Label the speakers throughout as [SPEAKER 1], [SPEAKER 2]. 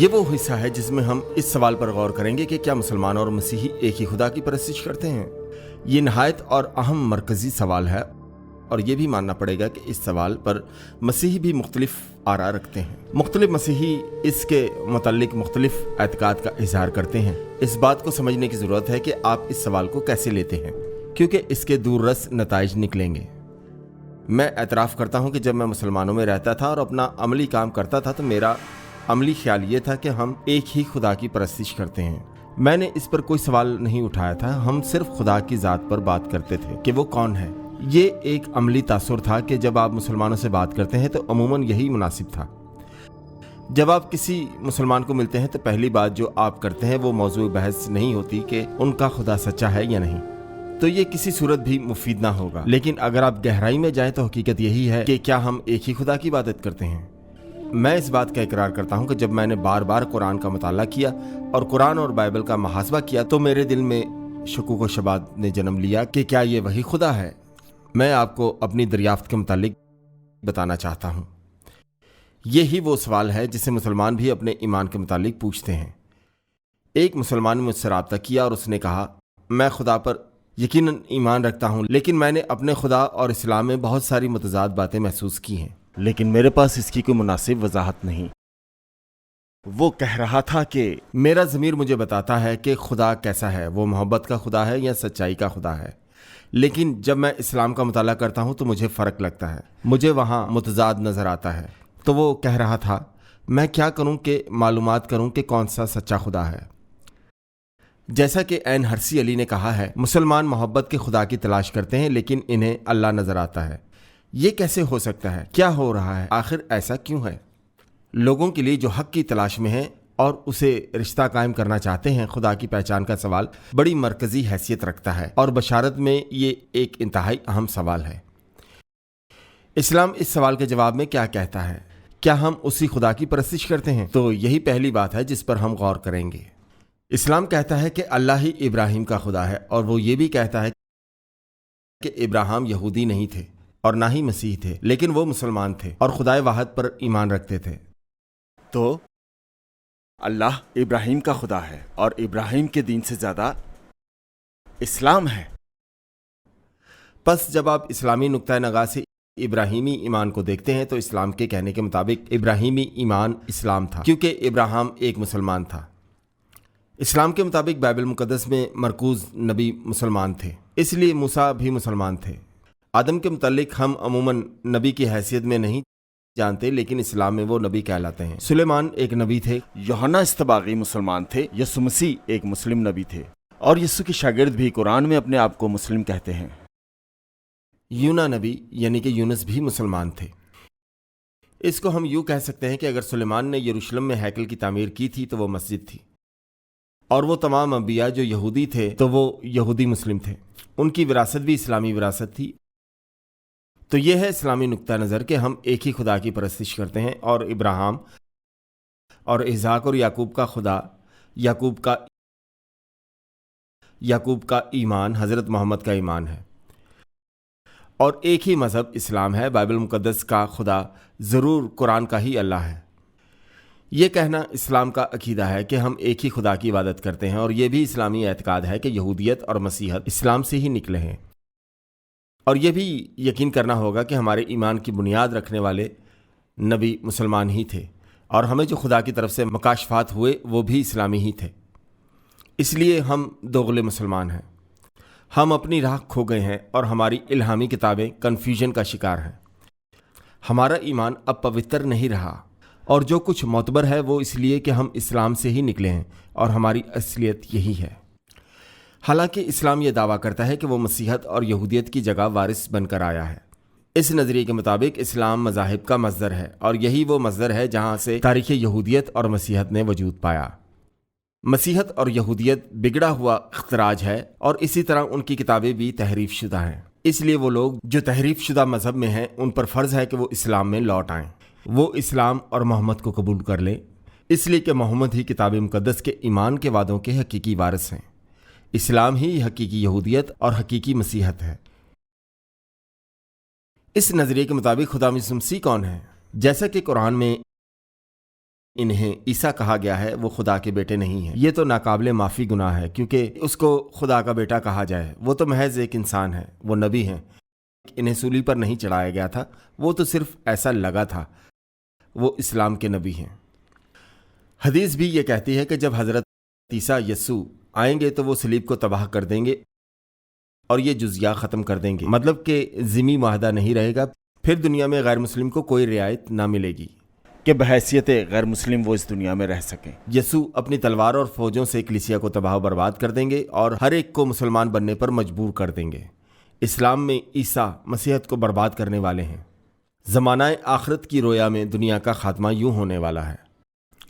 [SPEAKER 1] یہ وہ حصہ ہے جس میں ہم اس سوال پر غور کریں گے کہ کیا مسلمان اور مسیحی ایک ہی خدا کی پرستش کرتے ہیں۔ یہ نہایت اور اہم مرکزی سوال ہے، اور یہ بھی ماننا پڑے گا کہ اس سوال پر مسیحی بھی مختلف آراء رکھتے ہیں۔ مختلف مسیحی اس کے متعلق مختلف اعتقاد کا اظہار کرتے ہیں۔ اس بات کو سمجھنے کی ضرورت ہے کہ آپ اس سوال کو کیسے لیتے ہیں، کیونکہ اس کے دور رس نتائج نکلیں گے۔ میں اعتراف کرتا ہوں کہ جب میں مسلمانوں میں رہتا تھا اور اپنا عملی کام کرتا تھا تو میرا عملی خیال یہ تھا کہ ہم ایک ہی خدا کی پرستش کرتے ہیں۔ میں نے اس پر کوئی سوال نہیں اٹھایا تھا، ہم صرف خدا کی ذات پر بات کرتے تھے کہ وہ کون ہے۔ یہ ایک عملی تاثر تھا کہ جب آپ مسلمانوں سے بات کرتے ہیں تو عموماً یہی مناسب تھا۔ جب آپ کسی مسلمان کو ملتے ہیں تو پہلی بات جو آپ کرتے ہیں وہ موضوع بحث نہیں ہوتی کہ ان کا خدا سچا ہے یا نہیں، تو یہ کسی صورت بھی مفید نہ ہوگا۔ لیکن اگر آپ گہرائی میں جائیں تو حقیقت یہی ہے کہ کیا ہم ایک ہی خدا کی عبادت کرتے ہیں۔ میں اس بات کا اقرار کرتا ہوں کہ جب میں نے بار بار قرآن کا مطالعہ کیا اور قرآن اور بائبل کا محاسبہ کیا تو میرے دل میں شکوک و شبہات نے جنم لیا کہ کیا یہ وہی خدا ہے۔ میں آپ کو اپنی دریافت کے متعلق بتانا چاہتا ہوں۔ یہی وہ سوال ہے جسے مسلمان بھی اپنے ایمان کے متعلق پوچھتے ہیں۔ ایک مسلمان نے مجھ سے رابطہ کیا اور اس نے کہا، میں خدا پر یقیناً ایمان رکھتا ہوں، لیکن میں نے اپنے خدا اور اسلام میں بہت ساری متضاد باتیں محسوس کی ہیں، لیکن میرے پاس اس کی کوئی مناسب وضاحت نہیں۔ وہ کہہ رہا تھا کہ میرا ضمیر مجھے بتاتا ہے کہ خدا کیسا ہے، وہ محبت کا خدا ہے یا سچائی کا خدا ہے، لیکن جب میں اسلام کا مطالعہ کرتا ہوں تو مجھے فرق لگتا ہے، مجھے وہاں متضاد نظر آتا ہے۔ تو وہ کہہ رہا تھا، میں کیا کروں کہ معلومات کروں کہ کون سا سچا خدا ہے۔ جیسا کہ عین ہرسی علی نے کہا ہے، مسلمان محبت کے خدا کی تلاش کرتے ہیں لیکن انہیں اللہ نظر آتا ہے۔ یہ کیسے ہو سکتا ہے؟ کیا ہو رہا ہے؟ آخر ایسا کیوں ہے؟ لوگوں کے لیے جو حق کی تلاش میں ہیں اور اسے رشتہ قائم کرنا چاہتے ہیں، خدا کی پہچان کا سوال بڑی مرکزی حیثیت رکھتا ہے، اور بشارت میں یہ ایک انتہائی اہم سوال ہے۔ اسلام اس سوال کے جواب میں کیا کہتا ہے؟ کیا ہم اسی خدا کی پرستش کرتے ہیں؟ تو یہی پہلی بات ہے جس پر ہم غور کریں گے۔ اسلام کہتا ہے کہ اللہ ہی ابراہیم کا خدا ہے، اور وہ یہ بھی کہتا ہے کہ ابراہیم یہودی نہیں تھے اور نہ ہی مسیح تھے، لیکن وہ مسلمان تھے اور خدائے واحد پر ایمان رکھتے تھے۔
[SPEAKER 2] تو اللہ ابراہیم کا خدا ہے اور ابراہیم کے دین سے زیادہ اسلام ہے۔
[SPEAKER 1] پس جب آپ اسلامی نقطۂ نگاہ سے ابراہیمی ایمان کو دیکھتے ہیں تو اسلام کے کہنے کے مطابق ابراہیمی ایمان اسلام تھا، کیونکہ ابراہیم ایک مسلمان تھا۔ اسلام کے مطابق بائبل مقدس میں مرکوز نبی مسلمان تھے، اس لیے موسیٰ بھی مسلمان تھے۔ آدم کے متعلق ہم عموماً نبی کی حیثیت میں نہیں جانتے، لیکن اسلام میں وہ نبی کہلاتے ہیں۔ سلیمان ایک نبی تھے،
[SPEAKER 2] یوحنا استباغی مسلمان تھے، یسوع مسیح ایک مسلم نبی تھے، اور یسوع کے شاگرد بھی قرآن میں اپنے آپ کو مسلم کہتے ہیں۔
[SPEAKER 1] یونا نبی یعنی کہ یونس بھی مسلمان تھے۔ اس کو ہم یوں کہہ سکتے ہیں کہ اگر سلیمان نے یروشلم میں ہیکل کی تعمیر کی تھی تو وہ مسجد تھی، اور وہ تمام انبیاء جو یہودی تھے تو وہ یہودی مسلم تھے، ان کی وراثت بھی اسلامی وراثت تھی۔ تو یہ ہے اسلامی نقطہ نظر کہ ہم ایک ہی خدا کی پرستش کرتے ہیں، اور ابراہیم اور اسحاق اور یعقوب کا خدا، یعقوب کا ایمان حضرت محمد کا ایمان ہے، اور ایک ہی مذہب اسلام ہے۔ بائبل مقدس کا خدا ضرور قرآن کا ہی اللہ ہے۔ یہ کہنا اسلام کا عقیدہ ہے کہ ہم ایک ہی خدا کی عبادت کرتے ہیں، اور یہ بھی اسلامی اعتقاد ہے کہ یہودیت اور مسیحیت اسلام سے ہی نکلے ہیں، اور یہ بھی یقین کرنا ہوگا کہ ہمارے ایمان کی بنیاد رکھنے والے نبی مسلمان ہی تھے، اور ہمیں جو خدا کی طرف سے مکاشفات ہوئے وہ بھی اسلامی ہی تھے۔ اس لیے ہم دوغلے مسلمان ہیں، ہم اپنی راہ کھو گئے ہیں، اور ہماری الہامی کتابیں کنفیوژن کا شکار ہیں۔ ہمارا ایمان اب پوتر نہیں رہا، اور جو کچھ معتبر ہے وہ اس لیے کہ ہم اسلام سے ہی نکلے ہیں، اور ہماری اصلیت یہی ہے۔ حالانکہ اسلام یہ دعویٰ کرتا ہے کہ وہ مسیحیت اور یہودیت کی جگہ وارث بن کر آیا ہے۔ اس نظریے کے مطابق اسلام مذاہب کا مصدر ہے، اور یہی وہ مصدر ہے جہاں سے تاریخ یہودیت اور مسیحیت نے وجود پایا۔ مسیحیت اور یہودیت بگڑا ہوا اختراج ہے، اور اسی طرح ان کی کتابیں بھی تحریف شدہ ہیں۔ اس لیے وہ لوگ جو تحریف شدہ مذہب میں ہیں ان پر فرض ہے کہ وہ اسلام میں لوٹ آئیں، وہ اسلام اور محمد کو قبول کر لیں، اس لیے کہ محمد ہی کتاب مقدس کے ایمان کے وعدوں کے حقیقی وارث ہیں۔ اسلام ہی حقیقی یہودیت اور حقیقی مسیحیت ہے۔ اس نظریے کے مطابق خدا یسوع مسیح کون ہے؟ جیسا کہ قرآن میں انہیں عیسیٰ کہا گیا ہے وہ خدا کے بیٹے نہیں ہیں، یہ تو ناقابل معافی گناہ ہے، کیونکہ اس کو خدا کا بیٹا کہا جائے۔ وہ تو محض ایک انسان ہے، وہ نبی ہیں، انہیں سولی پر نہیں چڑھایا گیا تھا، وہ تو صرف ایسا لگا تھا، وہ اسلام کے نبی ہیں۔ حدیث بھی یہ کہتی ہے کہ جب حضرت عیسیٰ یسوع آئیں گے تو وہ صلیب کو تباہ کر دیں گے اور یہ جزیہ ختم کر دیں گے، مطلب کہ ذمی معاہدہ نہیں رہے گا، پھر دنیا میں غیر مسلم کو کوئی رعایت نہ ملے گی
[SPEAKER 2] کہ بحیثیت غیر مسلم وہ اس دنیا میں رہ سکیں۔
[SPEAKER 1] یسوع اپنی تلوار اور فوجوں سے کلیسیا کو تباہ و برباد کر دیں گے اور ہر ایک کو مسلمان بننے پر مجبور کر دیں گے۔ اسلام میں عیسیٰ مسیحیت کو برباد کرنے والے ہیں۔ زمانہ آخرت کی رویا میں دنیا کا خاتمہ یوں ہونے والا ہے۔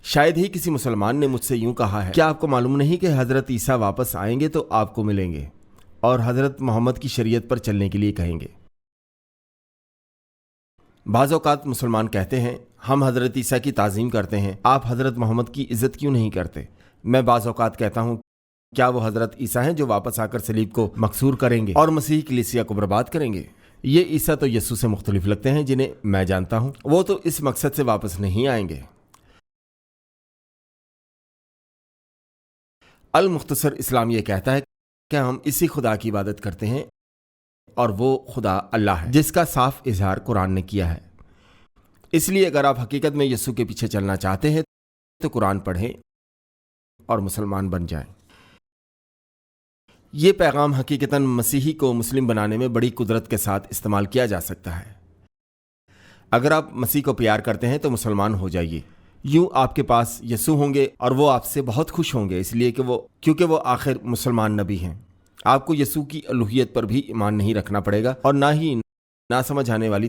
[SPEAKER 1] شاید ہی کسی مسلمان نے مجھ سے یوں کہا ہے، کیا آپ کو معلوم نہیں کہ حضرت عیسیٰ واپس آئیں گے تو آپ کو ملیں گے اور حضرت محمد کی شریعت پر چلنے کے لیے کہیں گے؟ بعض اوقات مسلمان کہتے ہیں ہم حضرت عیسیٰ کی تعظیم کرتے ہیں، آپ حضرت محمد کی عزت کیوں نہیں کرتے؟ میں بعض اوقات کہتا ہوں کیا وہ حضرت عیسیٰ ہیں جو واپس آ کر صلیب کو مکسور کریں گے اور مسیح کلیسیا کو برباد کریں گے؟ یہ عیسیٰ تو یسوع سے مختلف لگتے ہیں جنہیں میں جانتا ہوں، وہ تو اس مقصد سے واپس نہیں آئیں گے۔ المختصر اسلام یہ کہتا ہے کہ ہم اسی خدا کی عبادت کرتے ہیں اور وہ خدا اللہ ہے جس کا صاف اظہار قرآن نے کیا ہے۔ اس لیے اگر آپ حقیقت میں یسوع کے پیچھے چلنا چاہتے ہیں تو قرآن پڑھیں اور مسلمان بن جائیں۔ یہ پیغام حقیقتاً مسیحی کو مسلم بنانے میں بڑی قدرت کے ساتھ استعمال کیا جا سکتا ہے۔ اگر آپ مسیح کو پیار کرتے ہیں تو مسلمان ہو جائیے، یوں آپ کے پاس یسوع ہوں گے اور وہ آپ سے بہت خوش ہوں گے، اس لیے کہ کیونکہ وہ آخر مسلمان نبی ہیں۔ آپ کو یسوع کی الوہیت پر بھی ایمان نہیں رکھنا پڑے گا اور نہ ہی نہ سمجھ آنے والی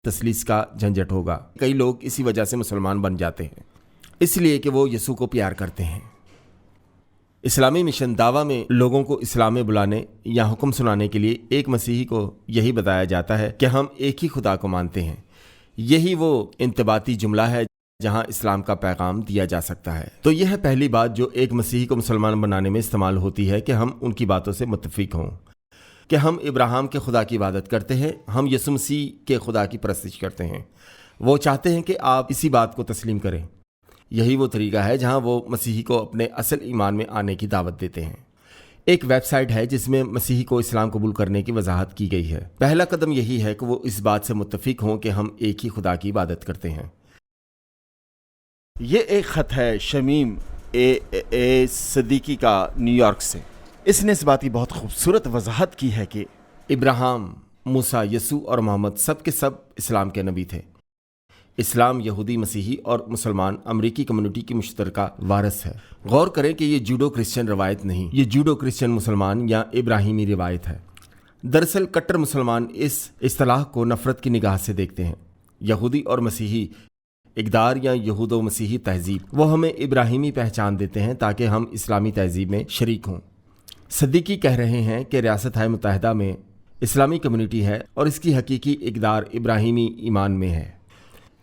[SPEAKER 1] تثلیث کا جھنجٹ ہوگا۔ کئی لوگ اسی وجہ سے مسلمان بن جاتے ہیں، اس لیے کہ وہ یسوع کو پیار کرتے ہیں۔ اسلامی مشن دعویٰ میں لوگوں کو اسلام میں بلانے یا حکم سنانے کے لیے ایک مسیحی کو یہی بتایا جاتا ہے کہ ہم ایک ہی خدا کو مانتے ہیں۔ یہی وہ انتباہی جملہ ہے جہاں اسلام کا پیغام دیا جا سکتا ہے۔ تو یہ ہے پہلی بات جو ایک مسیحی کو مسلمان بنانے میں استعمال ہوتی ہے کہ ہم ان کی باتوں سے متفق ہوں، کہ ہم ابراہیم کے خدا کی عبادت کرتے ہیں، ہم یسوع مسیح کے خدا کی پرستش کرتے ہیں۔ وہ چاہتے ہیں کہ آپ اسی بات کو تسلیم کریں۔ یہی وہ طریقہ ہے جہاں وہ مسیحی کو اپنے اصل ایمان میں آنے کی دعوت دیتے ہیں۔ ایک ویب سائٹ ہے جس میں مسیحی کو اسلام قبول کرنے کی وضاحت کی گئی ہے۔ پہلا قدم یہی ہے کہ وہ اس بات سے متفق ہوں کہ ہم ایک ہی خدا کی عبادت کرتے ہیں۔
[SPEAKER 2] یہ ایک خط ہے شمیم اے صدیقی کا نیو یارک سے۔ اس نے اس بات کی بہت خوبصورت وضاحت کی ہے کہ
[SPEAKER 1] ابراہیم، موسیٰ، یسوع اور محمد سب کے سب اسلام کے نبی تھے۔ اسلام یہودی، مسیحی اور مسلمان امریکی کمیونٹی کی مشترکہ وارث ہے۔ غور کریں کہ یہ جوڈو کرسچن روایت نہیں، یہ جوڈو کرسچن مسلمان یا ابراہیمی روایت ہے۔ دراصل کٹر مسلمان اس اصطلاح کو نفرت کی نگاہ سے دیکھتے ہیں۔ یہودی اور مسیحی اقدار یا یہود و مسیحی تہذیب وہ ہمیں ابراہیمی پہچان دیتے ہیں تاکہ ہم اسلامی تہذیب میں شریک ہوں۔ صدیقی کہہ رہے ہیں کہ ریاست متحدہ میں اسلامی کمیونٹی ہے اور اس کی حقیقی اقدار ابراہیمی ایمان میں ہے۔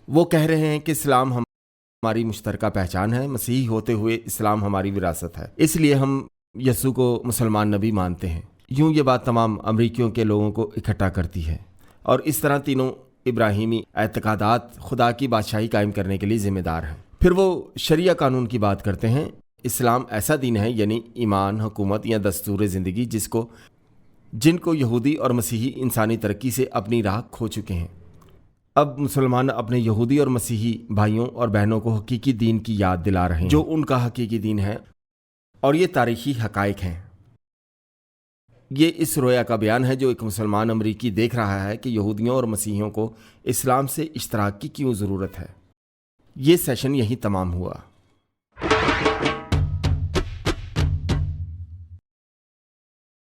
[SPEAKER 1] وہ کہہ رہے ہیں کہ اسلام ہماری مشترکہ پہچان ہے، مسیحی ہوتے ہوئے اسلام ہماری وراثت ہے، اس لیے ہم یسوع کو مسلمان نبی مانتے ہیں۔ یوں یہ بات تمام امریکیوں کے لوگوں کو اکٹھا کرتی ہے اور اس طرح تینوں ابراہیمی اعتقادات خدا کی بادشاہی قائم کرنے کے لیے ذمہ دار ہیں۔ پھر وہ شریعہ قانون کی بات کرتے ہیں۔ اسلام ایسا دین ہے، یعنی ایمان، حکومت یا دستور زندگی جن کو یہودی اور مسیحی انسانی ترقی سے اپنی راہ کھو چکے ہیں۔ اب مسلمان اپنے یہودی اور مسیحی بھائیوں اور بہنوں کو حقیقی دین کی یاد دلا رہے ہیں جو ان کا حقیقی دین ہے، اور یہ تاریخی حقائق ہیں۔ یہ اس رویا کا بیان ہے جو ایک مسلمان امریکی دیکھ رہا ہے کہ یہودیوں اور مسیحیوں کو اسلام سے اشتراک کی کیوں ضرورت ہے۔ یہ سیشن یہیں تمام ہوا۔